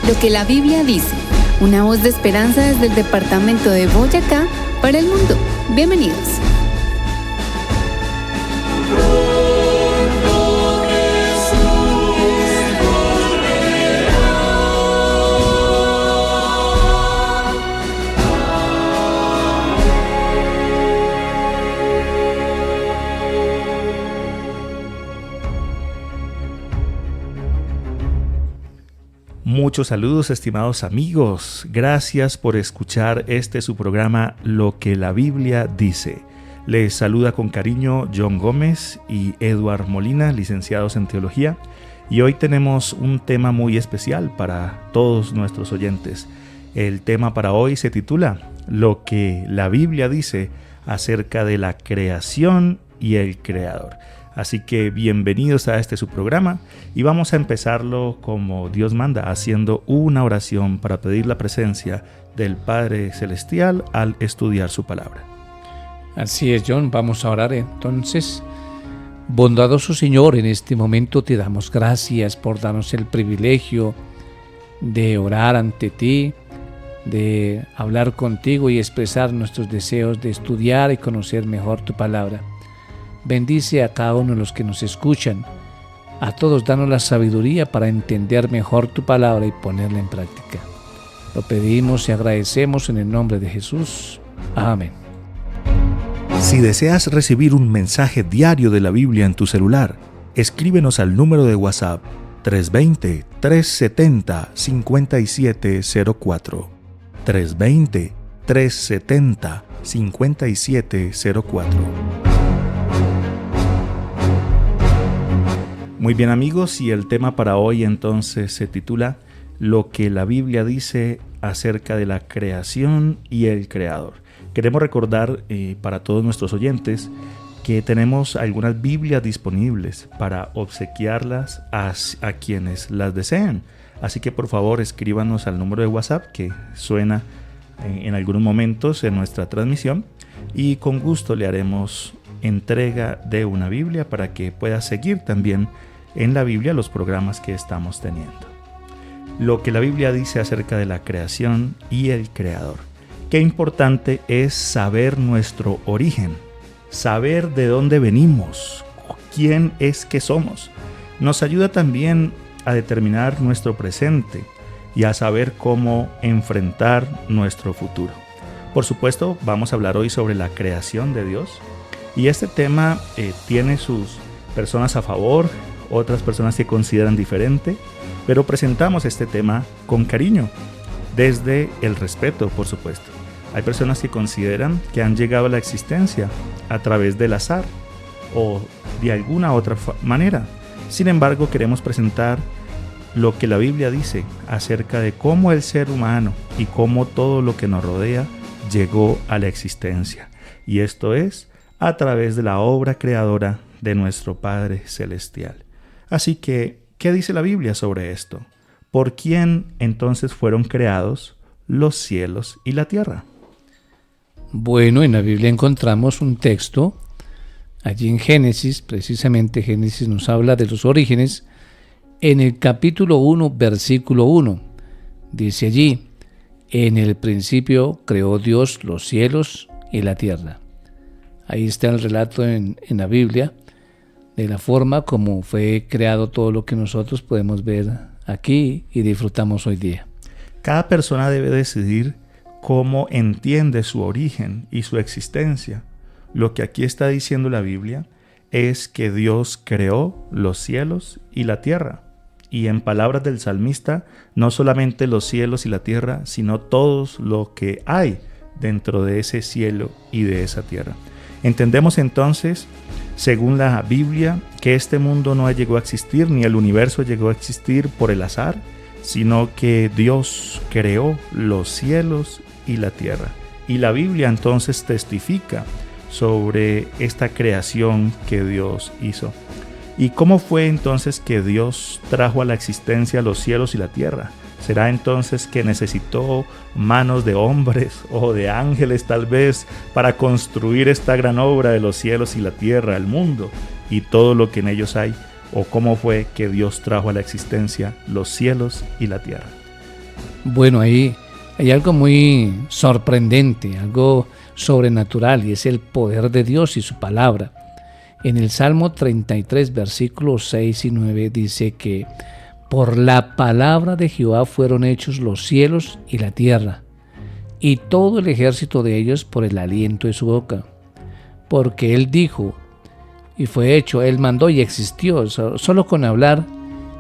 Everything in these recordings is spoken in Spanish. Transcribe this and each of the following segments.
Lo que la Biblia dice, una voz de esperanza desde el departamento de Boyacá para el mundo. Bienvenidos. Muchos saludos, estimados amigos. Gracias por escuchar su programa Lo que la Biblia dice. Les saluda con cariño John Gómez y Eduard Molina, licenciados en Teología. Y hoy tenemos un tema muy especial para todos nuestros oyentes. El tema para hoy se titula Lo que la Biblia dice acerca de la creación y el Creador. Así que bienvenidos a su programa y vamos a empezarlo como Dios manda, haciendo una oración para pedir la presencia del Padre Celestial al estudiar su palabra. Así es, John, vamos a orar entonces. Bondadoso Señor, en este momento te damos gracias por darnos el privilegio de orar ante ti, de hablar contigo y expresar nuestros deseos de estudiar y conocer mejor tu palabra. Bendice a cada uno de los que nos escuchan. A todos danos la sabiduría para entender mejor tu palabra y ponerla en práctica. Lo pedimos y agradecemos en el nombre de Jesús. Amén. Si deseas recibir un mensaje diario de la Biblia en tu celular, escríbenos al número de WhatsApp 320-370-5704. 320-370-5704. Muy bien amigos, y el tema para hoy entonces se titula Lo que la Biblia dice acerca de la creación y el Creador. Queremos recordar para todos nuestros oyentes que tenemos algunas Biblias disponibles para obsequiarlas a quienes las deseen. Así que por favor escríbanos al número de WhatsApp que suena en algunos momentos en nuestra transmisión y con gusto le haremos entrega de una Biblia para que pueda seguir también en la Biblia los programas que estamos teniendo. Lo que la Biblia dice acerca de la creación y el Creador. Qué importante es saber nuestro origen, saber de dónde venimos, quién es que somos. Nos ayuda también a determinar nuestro presente y a saber cómo enfrentar nuestro futuro. Por supuesto, vamos a hablar hoy sobre la creación de Dios. Y este tema tiene sus personas a favor, otras personas que consideran diferente, pero presentamos este tema con cariño, desde el respeto, por supuesto. Hay personas que consideran que han llegado a la existencia a través del azar o de alguna otra manera. Sin embargo, queremos presentar lo que la Biblia dice acerca de cómo el ser humano y cómo todo lo que nos rodea llegó a la existencia. Y esto es a través de la obra creadora de nuestro Padre Celestial. Así que, ¿qué dice la Biblia sobre esto? ¿Por quién entonces fueron creados los cielos y la tierra? Bueno, en la Biblia encontramos un texto, allí en Génesis, precisamente Génesis nos habla de los orígenes, en el capítulo 1, versículo 1, dice allí, en el principio creó Dios los cielos y la tierra. Ahí está el relato en la Biblia de la forma como fue creado todo lo que nosotros podemos ver aquí y disfrutamos hoy día. Cada persona debe decidir cómo entiende su origen y su existencia. Lo que aquí está diciendo la Biblia es que Dios creó los cielos y la tierra. Y en palabras del salmista, no solamente los cielos y la tierra, sino todo lo que hay dentro de ese cielo y de esa tierra. Entendemos entonces, según la Biblia, que este mundo no llegó a existir, ni el universo llegó a existir por el azar, sino que Dios creó los cielos y la tierra. Y la Biblia entonces testifica sobre esta creación que Dios hizo. ¿Y cómo fue entonces que Dios trajo a la existencia los cielos y la tierra? ¿Será entonces que necesitó manos de hombres o de ángeles tal vez para construir esta gran obra de los cielos y la tierra, el mundo y todo lo que en ellos hay? ¿O cómo fue que Dios trajo a la existencia los cielos y la tierra? Bueno, ahí hay algo muy sorprendente, algo sobrenatural, y es el poder de Dios y su palabra. En el Salmo 33, versículos 6 y 9 dice que por la palabra de Jehová fueron hechos los cielos y la tierra, y todo el ejército de ellos por el aliento de su boca. Porque Él dijo, y fue hecho, Él mandó y existió, solo con hablar,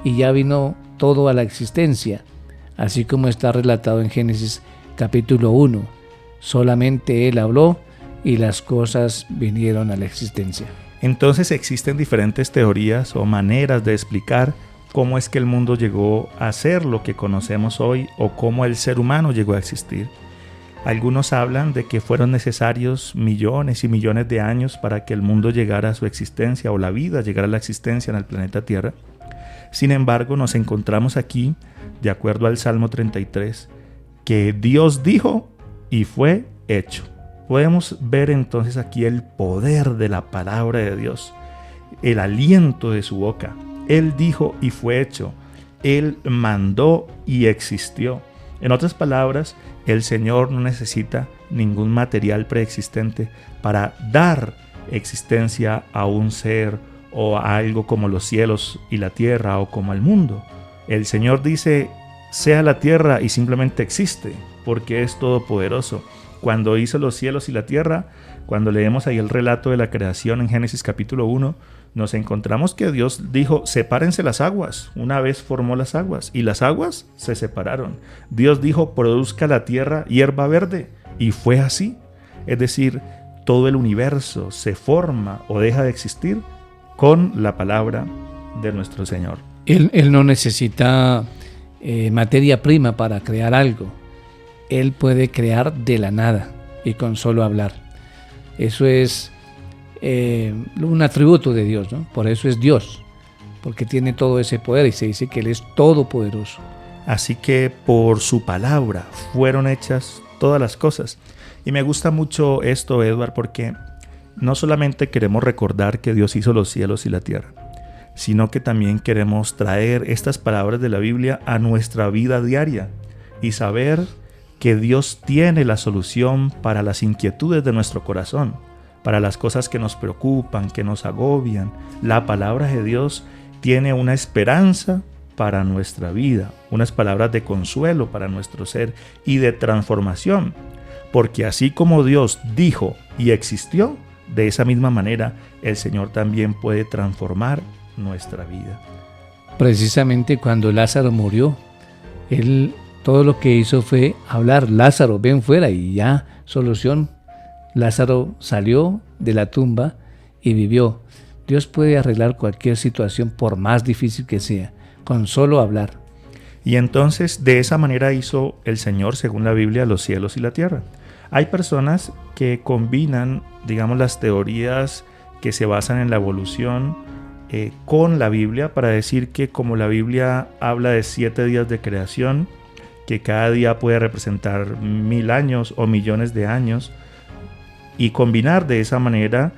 y ya vino todo a la existencia, así como está relatado en Génesis capítulo 1. Solamente Él habló y las cosas vinieron a la existencia. Entonces existen diferentes teorías o maneras de explicar cómo es que el mundo llegó a ser lo que conocemos hoy o cómo el ser humano llegó a existir. Algunos hablan de que fueron necesarios millones y millones de años para que el mundo llegara a su existencia o la vida llegara a la existencia en el planeta Tierra. Sin embargo, nos encontramos aquí, de acuerdo al Salmo 33, que Dios dijo y fue hecho. Podemos ver entonces aquí el poder de la palabra de Dios, el aliento de su boca. Él dijo y fue hecho. Él mandó y existió. En otras palabras, el Señor no necesita ningún material preexistente para dar existencia a un ser o a algo como los cielos y la tierra o como al mundo. El Señor dice, sea la tierra, y simplemente existe, porque es todopoderoso. Cuando hizo los cielos y la tierra, cuando leemos ahí el relato de la creación en Génesis capítulo 1, nos encontramos que Dios dijo, sepárense las aguas. Una vez formó las aguas y las aguas se separaron. Dios dijo, produzca la tierra hierba verde, y fue así. Es decir, todo el universo se forma o deja de existir con la palabra de nuestro Señor. Él no necesita materia prima para crear algo. Él puede crear de la nada y con solo hablar. Eso es un atributo de Dios, ¿no? Por eso es Dios, porque tiene todo ese poder y se dice que Él es todopoderoso. Así que por su palabra fueron hechas todas las cosas. Y me gusta mucho esto, Edward, porque no solamente queremos recordar que Dios hizo los cielos y la tierra, sino que también queremos traer estas palabras de la Biblia a nuestra vida diaria y saber que Dios tiene la solución para las inquietudes de nuestro corazón, para las cosas que nos preocupan, que nos agobian. La palabra de Dios tiene una esperanza para nuestra vida, unas palabras de consuelo para nuestro ser y de transformación, porque así como Dios dijo y existió, de esa misma manera el Señor también puede transformar nuestra vida. Precisamente cuando Lázaro murió, Él todo lo que hizo fue hablar, Lázaro, ven fuera, y ya, solución. Lázaro salió de la tumba y vivió. Dios puede arreglar cualquier situación por más difícil que sea, con solo hablar. Y entonces de esa manera hizo el Señor, según la Biblia, los cielos y la tierra. Hay personas que combinan, digamos, las teorías que se basan en la evolución con la Biblia para decir que como la Biblia habla de 7 días de creación, que cada día puede representar 1000 años o millones de años, y combinar de esa manera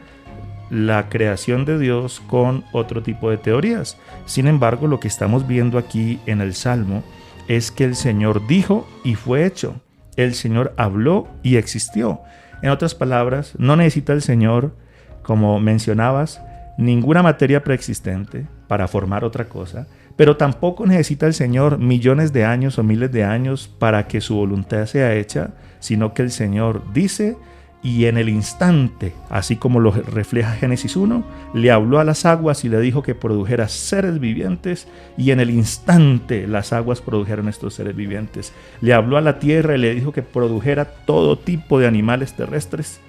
la creación de Dios con otro tipo de teorías. Sin embargo, lo que estamos viendo aquí en el Salmo es que el Señor dijo y fue hecho. El Señor habló y existió. En otras palabras, no necesita el Señor, como mencionabas, ninguna materia preexistente para formar otra cosa, pero tampoco necesita el Señor millones de años o miles de años para que su voluntad sea hecha, sino que el Señor dice y en el instante, así como lo refleja Génesis 1, le habló a las aguas y le dijo que produjera seres vivientes, y en el instante las aguas produjeron estos seres vivientes. Le habló a la tierra y le dijo que produjera todo tipo de animales terrestres,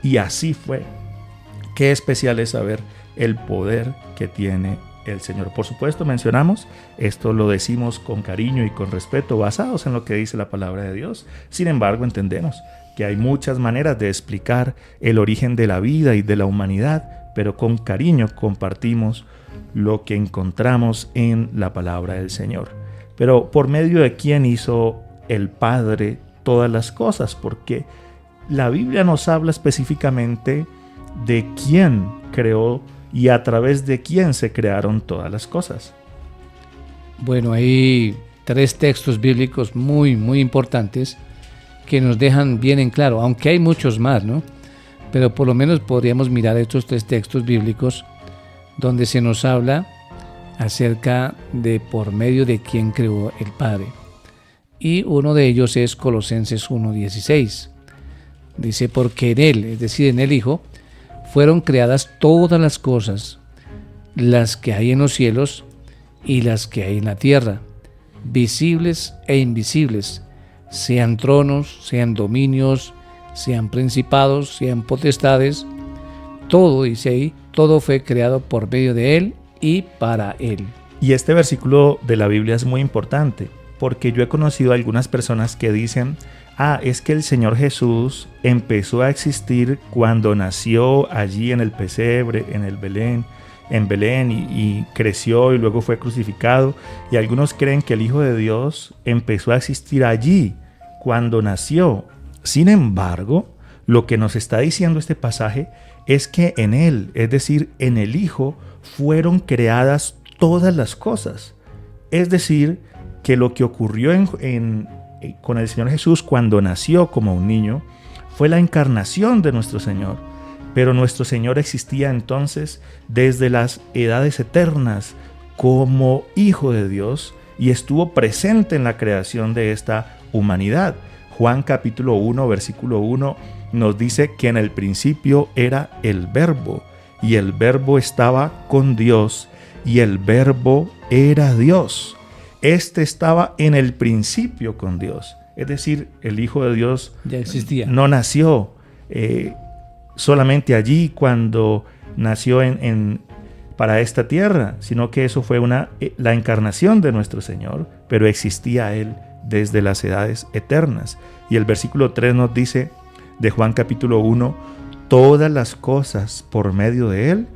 y así fue. Qué especial es saber el poder que tiene el Señor. Por supuesto, mencionamos, esto lo decimos con cariño y con respeto, basados en lo que dice la palabra de Dios. Sin embargo, entendemos que hay muchas maneras de explicar el origen de la vida y de la humanidad, pero con cariño compartimos lo que encontramos en la palabra del Señor. Pero ¿por medio de quién hizo el Padre todas las cosas? Porque la Biblia nos habla específicamente de quién creó y a través de quién se crearon todas las cosas. Bueno, ahí 3 textos bíblicos muy, muy importantes que nos dejan bien en claro, aunque hay muchos más, ¿no? Pero por lo menos podríamos mirar estos 3 textos bíblicos donde se nos habla acerca de por medio de quién creó el Padre. Y uno de ellos es Colosenses 1:16. Dice, porque en Él, es decir, en el Hijo, fueron creadas todas las cosas, las que hay en los cielos y las que hay en la tierra, visibles e invisibles, sean tronos, sean dominios, sean principados, sean potestades, todo, dice ahí, todo fue creado por medio de Él y para Él. Y este versículo de la Biblia es muy importante, porque yo he conocido a algunas personas que dicen, es que el Señor Jesús empezó a existir cuando nació allí en el pesebre, en Belén y creció y luego fue crucificado. Y algunos creen que el Hijo de Dios empezó a existir allí cuando nació. Sin embargo, lo que nos está diciendo este pasaje es que en Él, es decir, en el Hijo, fueron creadas todas las cosas. Es decir, que lo que ocurrió con el Señor Jesús cuando nació como un niño fue la encarnación de nuestro Señor. Pero nuestro Señor existía entonces desde las edades eternas como Hijo de Dios y estuvo presente en la creación de esta humanidad. Juan capítulo 1, versículo 1 nos dice que en el principio era el Verbo, y el Verbo estaba con Dios, y el Verbo era Dios. Este estaba en el principio con Dios. Es decir, el Hijo de Dios ya existía. No nació solamente allí cuando nació para esta tierra, sino que eso fue la encarnación de nuestro Señor, pero existía Él desde las edades eternas. Y el versículo 3 nos dice de Juan capítulo 1, todas las cosas por medio de Él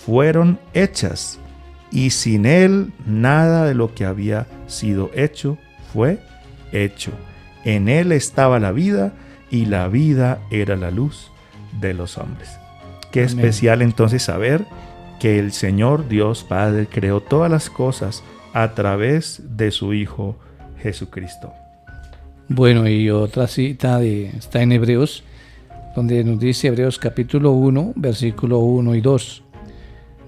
fueron hechas, y sin Él nada de lo que había sido hecho fue hecho. En Él estaba la vida, y la vida era la luz de los hombres. Qué Amén. Especial entonces saber que el Señor Dios Padre creó todas las cosas a través de su Hijo Jesucristo. Bueno, y otra cita está en Hebreos, donde nos dice Hebreos capítulo 1, versículo 1 y 2.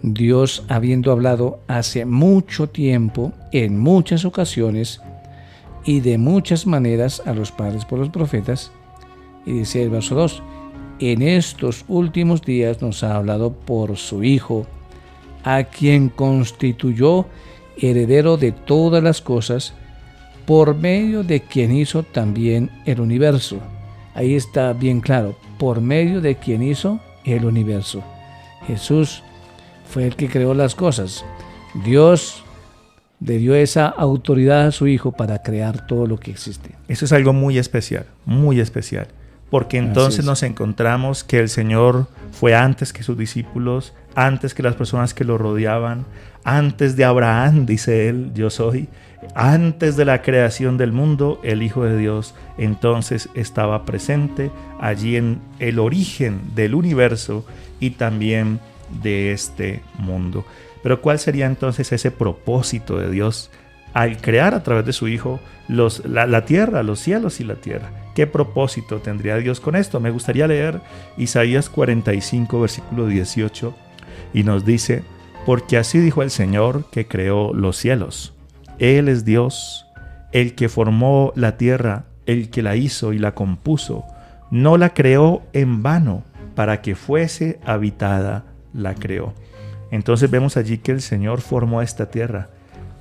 Dios, habiendo hablado hace mucho tiempo, en muchas ocasiones y de muchas maneras a los padres por los profetas, y dice el verso 2, en estos últimos días nos ha hablado por su Hijo, a quien constituyó heredero de todas las cosas, por medio de quien hizo también el universo. Ahí está bien claro, por medio de quien hizo el universo. Jesús fue el que creó las cosas. Dios le dio esa autoridad a su Hijo para crear todo lo que existe. Eso es algo muy especial, porque entonces nos encontramos que el Señor fue antes que sus discípulos, antes que las personas que lo rodeaban, antes de Abraham, dice él, yo soy. Antes de la creación del mundo, el Hijo de Dios entonces estaba presente allí en el origen del universo y también de este mundo. Pero ¿cuál sería entonces ese propósito de Dios al crear a través de su Hijo la tierra, los cielos y la tierra? ¿Qué propósito tendría Dios con esto? Me gustaría leer Isaías 45, versículo 18, y nos dice, porque así dijo el Señor que creó los cielos. Él es Dios, el que formó la tierra, el que la hizo y la compuso. No la creó en vano, para que fuese habitada, la creó. Entonces vemos allí que el Señor formó esta tierra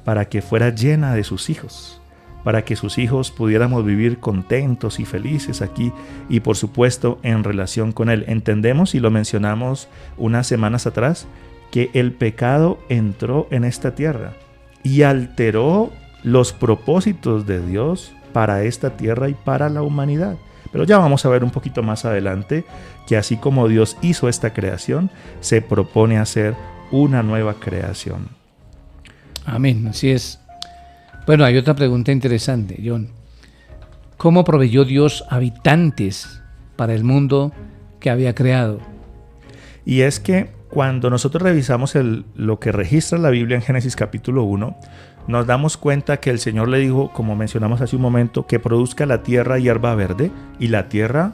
para que fuera llena de sus hijos, para que sus hijos pudiéramos vivir contentos y felices aquí y por supuesto en relación con Él. Entendemos y lo mencionamos unas semanas atrás, que el pecado entró en esta tierra y alteró los propósitos de Dios para esta tierra y para la humanidad. Pero ya vamos a ver un poquito más adelante que así como Dios hizo esta creación, se propone hacer una nueva creación. Amén, así es. Bueno, hay otra pregunta interesante, John. ¿Cómo proveyó Dios habitantes para el mundo que había creado? Y es que cuando nosotros revisamos lo que registra la Biblia en Génesis capítulo 1, nos damos cuenta que el Señor le dijo, como mencionamos hace un momento, que produzca la tierra hierba verde, y la tierra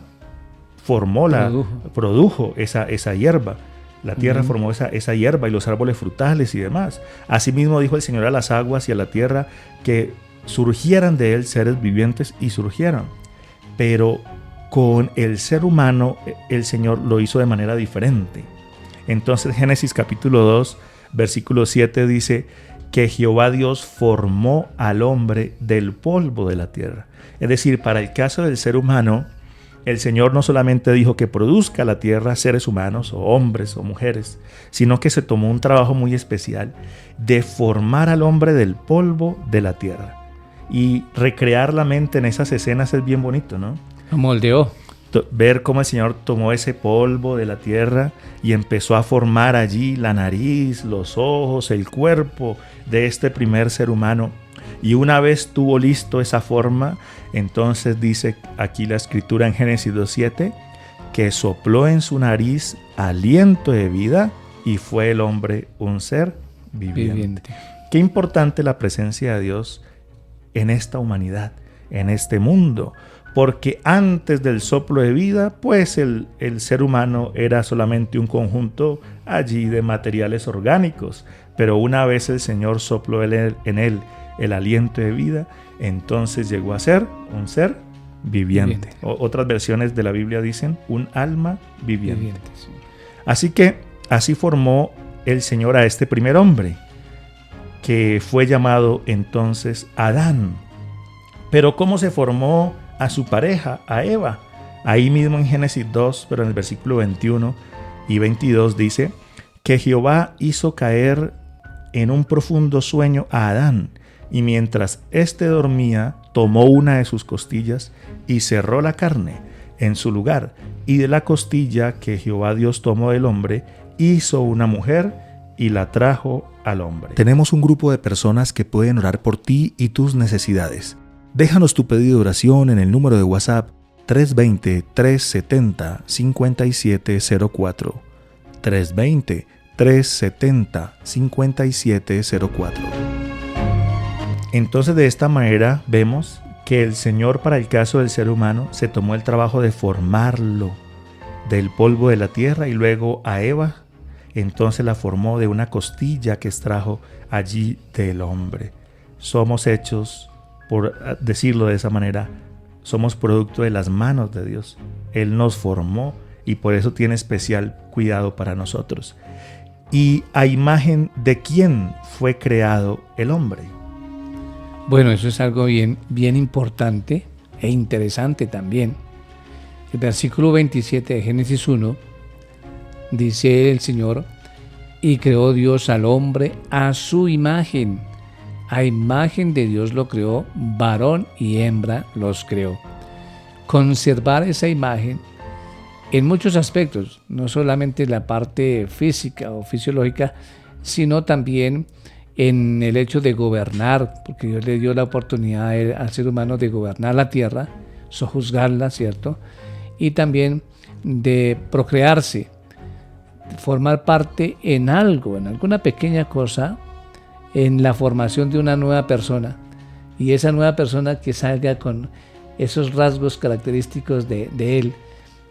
produjo esa hierba. La tierra formó esa hierba y los árboles frutales y demás. Asimismo dijo el Señor a las aguas y a la tierra que surgieran de él seres vivientes, y surgieron. Pero con el ser humano el Señor lo hizo de manera diferente. Entonces Génesis capítulo 2, versículo 7 dice que Jehová Dios formó al hombre del polvo de la tierra. Es decir, para el caso del ser humano, el Señor no solamente dijo que produzca la tierra seres humanos, o hombres o mujeres, sino que se tomó un trabajo muy especial de formar al hombre del polvo de la tierra. Y recrear la mente en esas escenas es bien bonito, ¿no? Lo moldeó. Ver cómo el Señor tomó ese polvo de la tierra y empezó a formar allí la nariz, los ojos, el cuerpo de este primer ser humano. Y una vez tuvo listo esa forma, entonces dice aquí la escritura en Génesis 2:7, que sopló en su nariz aliento de vida, y fue el hombre un ser viviente. Qué importante la presencia de Dios en esta humanidad, en este mundo. Porque antes del soplo de vida, pues el ser humano era solamente un conjunto allí de materiales orgánicos. Pero una vez el Señor sopló en él el aliento de vida, entonces llegó a ser un ser viviente. Otras versiones de la Biblia dicen un alma viviente. Sí. Así que así formó el Señor a este primer hombre, que fue llamado entonces Adán. Pero ¿cómo se formó a su pareja, a Eva? Ahí mismo en Génesis 2, pero en el versículo 21 y 22 dice que Jehová hizo caer en un profundo sueño a Adán, y mientras éste dormía, tomó una de sus costillas y cerró la carne en su lugar, y de la costilla que Jehová Dios tomó del hombre, hizo una mujer y la trajo al hombre. Tenemos un grupo de personas que pueden orar por ti y tus necesidades. Déjanos tu pedido de oración en el número de WhatsApp 320-370-5704. 320-370-5704. Entonces, de esta manera vemos que el Señor, para el caso del ser humano, se tomó el trabajo de formarlo del polvo de la tierra, y luego a Eva, entonces la formó de una costilla que extrajo allí del hombre. Somos hechos, por decirlo de esa manera, somos producto de las manos de Dios. Él nos formó y por eso tiene especial cuidado para nosotros. ¿Y a imagen de quién fue creado el hombre? Bueno, eso es algo bien importante e interesante también. El versículo 27 de Génesis 1 dice el Señor: y creó Dios al hombre a su imagen. A imagen de Dios lo creó, varón y hembra los creó. Conservar esa imagen en muchos aspectos, no solamente la parte física o fisiológica, sino también en el hecho de gobernar, porque Dios le dio la oportunidad al ser humano de gobernar la tierra, sojuzgarla, ¿cierto? Y también de procrearse, formar parte en algo, en alguna pequeña cosa, en la formación de una nueva persona, y esa nueva persona que salga con esos rasgos característicos de él.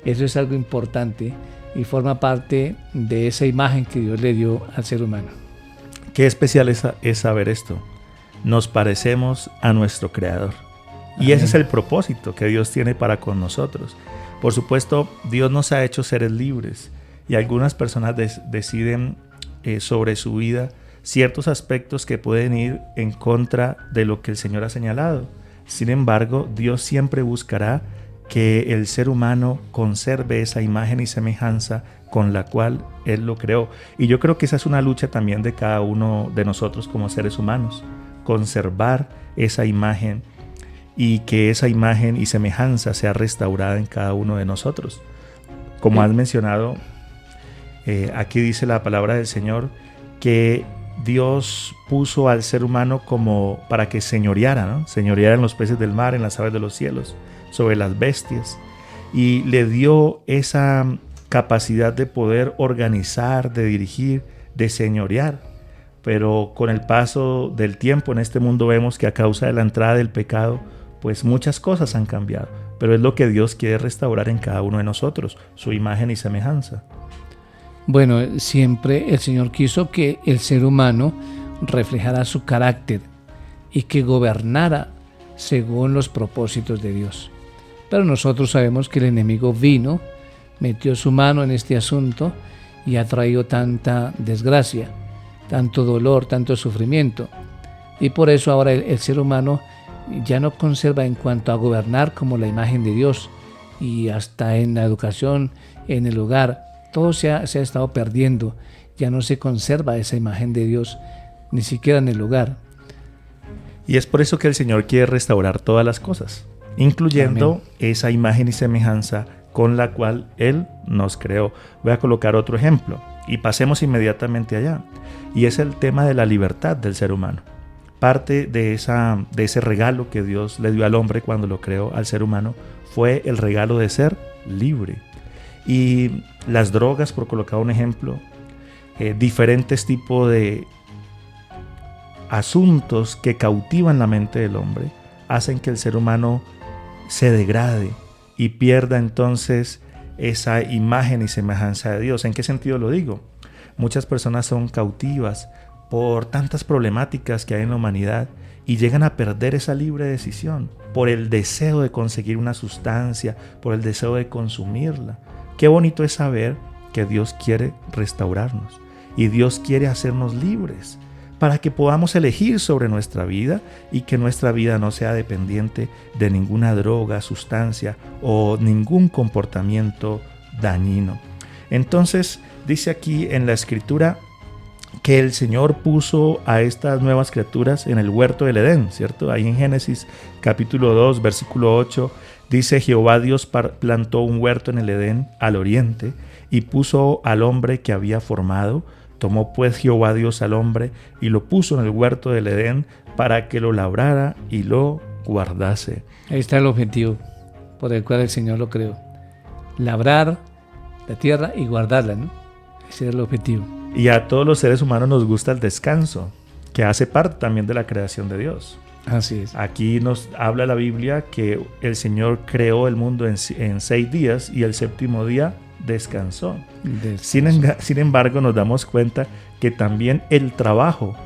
Eso es algo importante y forma parte de esa imagen que Dios le dio al ser humano. Qué especial es saber esto. Nos parecemos a nuestro Creador. Y Amén. Ese es el propósito que Dios tiene para con nosotros. Por supuesto, Dios nos ha hecho seres libres, y algunas personas deciden sobre su vida ciertos aspectos que pueden ir en contra de lo que el Señor ha señalado. Sin embargo, Dios siempre buscará que el ser humano conserve esa imagen y semejanza con la cual Él lo creó. Y yo creo que esa es una lucha también de cada uno de nosotros como seres humanos, conservar esa imagen y que esa imagen y semejanza sea restaurada en cada uno de nosotros. Como has mencionado, aquí dice la palabra del Señor que Dios puso al ser humano como para que señoreara, ¿no? Señoreara en los peces del mar, en las aves de los cielos, sobre las bestias, y le dio esa capacidad de poder organizar, de dirigir, de señorear. pero con el paso del tiempo en este mundo vemos que a causa de la entrada del pecado, pues muchas cosas han cambiado, pero es lo que Dios quiere restaurar en cada uno de nosotros, su imagen y semejanza. Bueno, siempre el Señor quiso que el ser humano reflejara su carácter y que gobernara según los propósitos de Dios. Pero nosotros sabemos que el enemigo vino, metió su mano en este asunto y ha traído tanta desgracia, tanto dolor, tanto sufrimiento. Y por eso ahora el ser humano ya no conserva en cuanto a gobernar como la imagen de Dios, y hasta en la educación, en el hogar, todo se ha estado perdiendo. Ya no se conserva esa imagen de Dios, ni siquiera en el hogar. Y es por eso que el Señor quiere restaurar todas las cosas, incluyendo Amén. esa imagen y semejanza con la cual Él nos creó. Voy a colocar otro ejemplo y pasemos inmediatamente allá. Y es el tema de la libertad del ser humano. Parte de ese regalo que Dios le dio al hombre cuando lo creó, al ser humano, fue el regalo de ser libre. Y las drogas, por colocar un ejemplo, diferentes tipos de asuntos que cautivan la mente del hombre, hacen que el ser humano se degrade y pierda entonces esa imagen y semejanza de Dios. ¿En qué sentido lo digo? Muchas personas son cautivas por tantas problemáticas que hay en la humanidad y llegan a perder esa libre decisión por el deseo de conseguir una sustancia, por el deseo de consumirla. Qué bonito es saber que Dios quiere restaurarnos y Dios quiere hacernos libres para que podamos elegir sobre nuestra vida y que nuestra vida no sea dependiente de ninguna droga, sustancia o ningún comportamiento dañino. Entonces, dice aquí en la Escritura que el Señor puso a estas nuevas criaturas en el huerto del Edén, ¿cierto? Ahí en Génesis capítulo 2, versículo 8, dice: Jehová Dios plantó un huerto en el Edén al oriente y puso al hombre que había formado. Tomó pues Jehová Dios al hombre y lo puso en el huerto del Edén para que lo labrara y lo guardase. Ahí está el objetivo por el cual el Señor lo creó: labrar la tierra y guardarla, ¿no? Ese era el objetivo. Y a todos los seres humanos nos gusta el descanso, que hace parte también de la creación de Dios. Así es. Aquí nos habla la Biblia que el Señor creó el mundo en 6 días y el séptimo día descansó. Sin embargo, nos damos cuenta que también el trabajo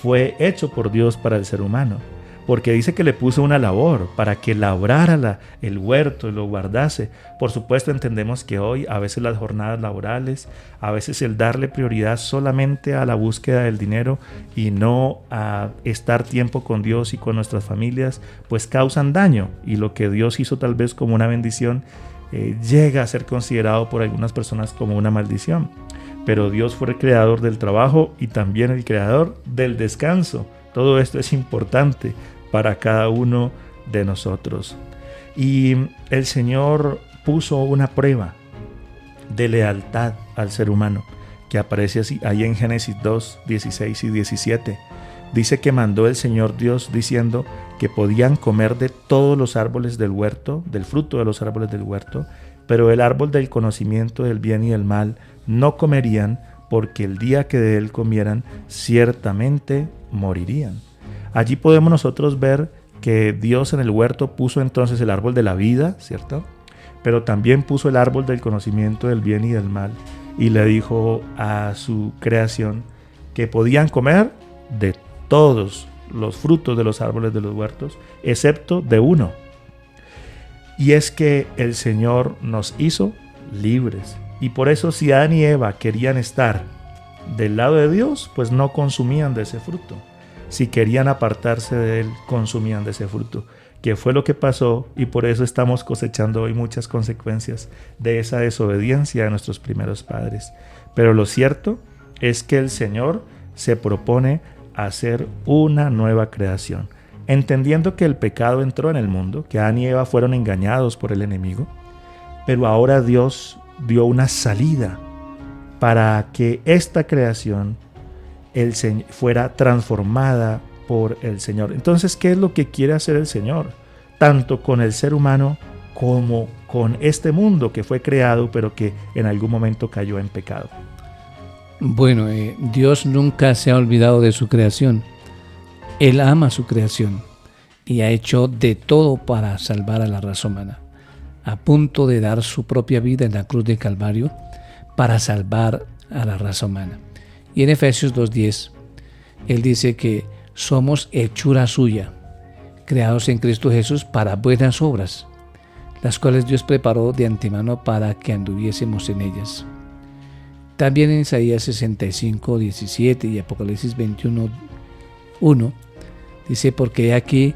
fue hecho por Dios para el ser humano, porque dice que le puso una labor para que labrara el huerto y lo guardase. Por supuesto, entendemos que hoy a veces las jornadas laborales, a veces el darle prioridad solamente a la búsqueda del dinero y no a estar tiempo con Dios y con nuestras familias, pues causan daño, y lo que Dios hizo tal vez como una bendición llega a ser considerado por algunas personas como una maldición. Pero Dios fue el creador del trabajo y también el creador del descanso. Todo esto es importante para cada uno de nosotros. Y el Señor puso una prueba de lealtad al ser humano, que aparece así ahí en Génesis 2, 16 y 17. Dice que mandó el Señor Dios diciendo que podían comer de todos los árboles del huerto, del fruto de los árboles del huerto, pero el árbol del conocimiento del bien y del mal no comerían, porque el día que de él comieran, ciertamente morirían. Allí podemos nosotros ver que Dios en el huerto puso entonces el árbol de la vida, ¿cierto? Pero también puso el árbol del conocimiento del bien y del mal, y le dijo a su creación que podían comer de todos los frutos de los árboles de los huertos, excepto de uno. Y es que el Señor nos hizo libres. Y por eso si Adán y Eva querían estar del lado de Dios, pues no consumían de ese fruto. Si querían apartarse de él, consumían de ese fruto, que fue lo que pasó, y por eso estamos cosechando hoy muchas consecuencias de esa desobediencia de nuestros primeros padres. Pero lo cierto es que el Señor se propone hacer una nueva creación, entendiendo que el pecado entró en el mundo, que Adán y Eva fueron engañados por el enemigo, pero ahora Dios dio una salida para que esta creación fuera transformada por el Señor. Entonces, ¿qué es lo que quiere hacer el Señor? Tanto con el ser humano como con este mundo que fue creado, pero que en algún momento cayó en pecado. Bueno, Dios nunca se ha olvidado de su creación. Él ama su creación y ha hecho de todo para salvar a la raza humana, a punto de dar su propia vida en la cruz de Calvario para salvar a la raza humana. Y en Efesios 2:10, Él dice que somos hechura suya, creados en Cristo Jesús para buenas obras, las cuales Dios preparó de antemano para que anduviésemos en ellas. También en Isaías 65:17 y Apocalipsis 21:1 dice: porque he aquí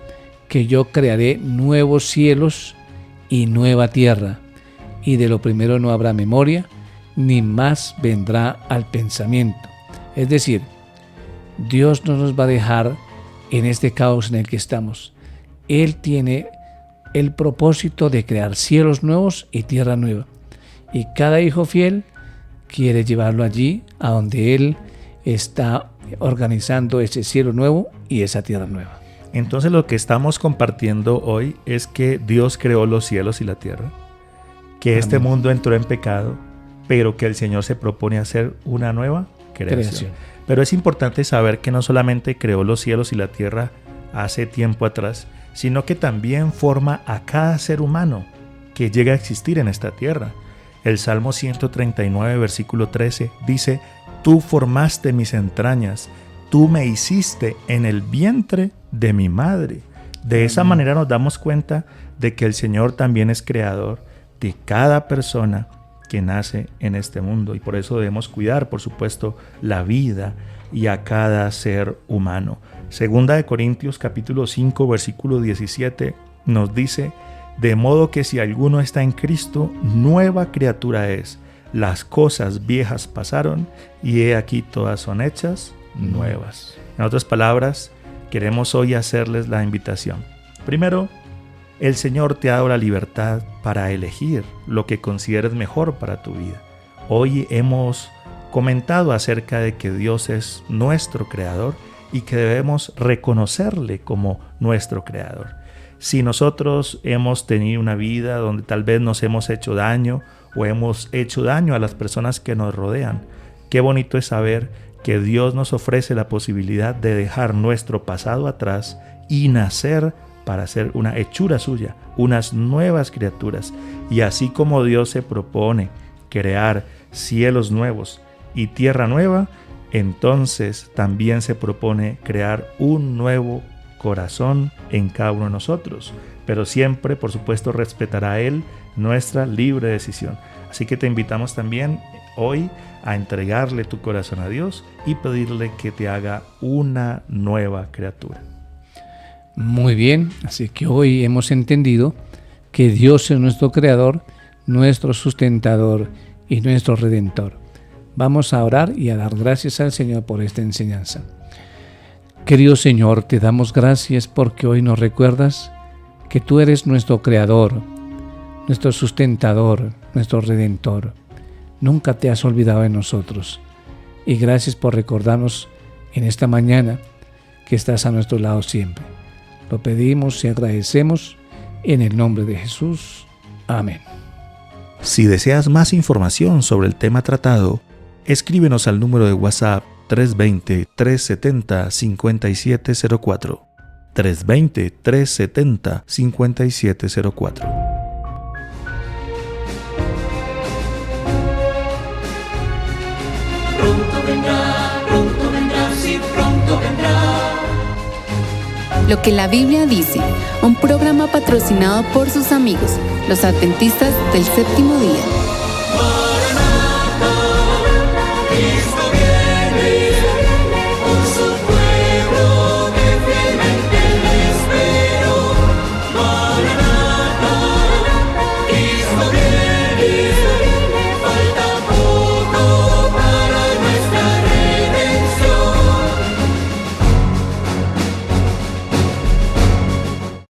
que yo crearé nuevos cielos y nueva tierra, y de lo primero no habrá memoria, ni más vendrá al pensamiento. Es decir, Dios no nos va a dejar en este caos en el que estamos. Él tiene el propósito de crear cielos nuevos y tierra nueva, y cada hijo fiel quiere llevarlo allí a donde Él está organizando ese cielo nuevo y esa tierra nueva. Entonces lo que estamos compartiendo hoy es que Dios creó los cielos y la tierra, que este mundo entró en pecado, pero que el Señor se propone hacer una nueva creación. Pero es importante saber que no solamente creó los cielos y la tierra hace tiempo atrás, sino que también forma a cada ser humano que llega a existir en esta tierra. El Salmo 139, versículo 13 dice: tú formaste mis entrañas, tú me hiciste en el vientre de mi madre. De esa manera nos damos cuenta de que el Señor también es creador de cada persona que nace en este mundo, y por eso debemos cuidar, por supuesto, la vida y a cada ser humano. Segunda de Corintios capítulo 5 versículo 17 nos dice: de modo que si alguno está en Cristo, nueva criatura es. Las cosas viejas pasaron y he aquí todas son hechas nuevas. En otras palabras, queremos hoy hacerles la invitación. Primero, el Señor te ha dado la libertad para elegir lo que consideres mejor para tu vida. Hoy hemos comentado acerca de que Dios es nuestro creador y que debemos reconocerle como nuestro creador. Si nosotros hemos tenido una vida donde tal vez nos hemos hecho daño o hemos hecho daño a las personas que nos rodean, qué bonito es saber que Dios nos ofrece la posibilidad de dejar nuestro pasado atrás y nacer para ser una hechura suya, unas nuevas criaturas. Y así como Dios se propone crear cielos nuevos y tierra nueva, entonces también se propone crear un nuevo corazón en cada uno de nosotros, pero siempre, por supuesto, respetará Él nuestra libre decisión. Así que te invitamos también hoy a entregarle tu corazón a Dios y pedirle que te haga una nueva criatura. Muy bien, así que hoy hemos entendido que Dios es nuestro creador, nuestro sustentador y nuestro redentor. Vamos a orar y a dar gracias al Señor por esta enseñanza. Querido Señor, te damos gracias porque hoy nos recuerdas que tú eres nuestro creador, nuestro sustentador, nuestro redentor. Nunca te has olvidado de nosotros. Y gracias por recordarnos en esta mañana que estás a nuestro lado siempre. Lo pedimos y agradecemos en el nombre de Jesús. Amén. Si deseas más información sobre el tema tratado, escríbenos al número de WhatsApp 320-370-5704. 320-370-5704. Pronto vendrá, sí, pronto vendrá. Lo que la Biblia dice, un programa patrocinado por sus amigos, los adventistas del séptimo día.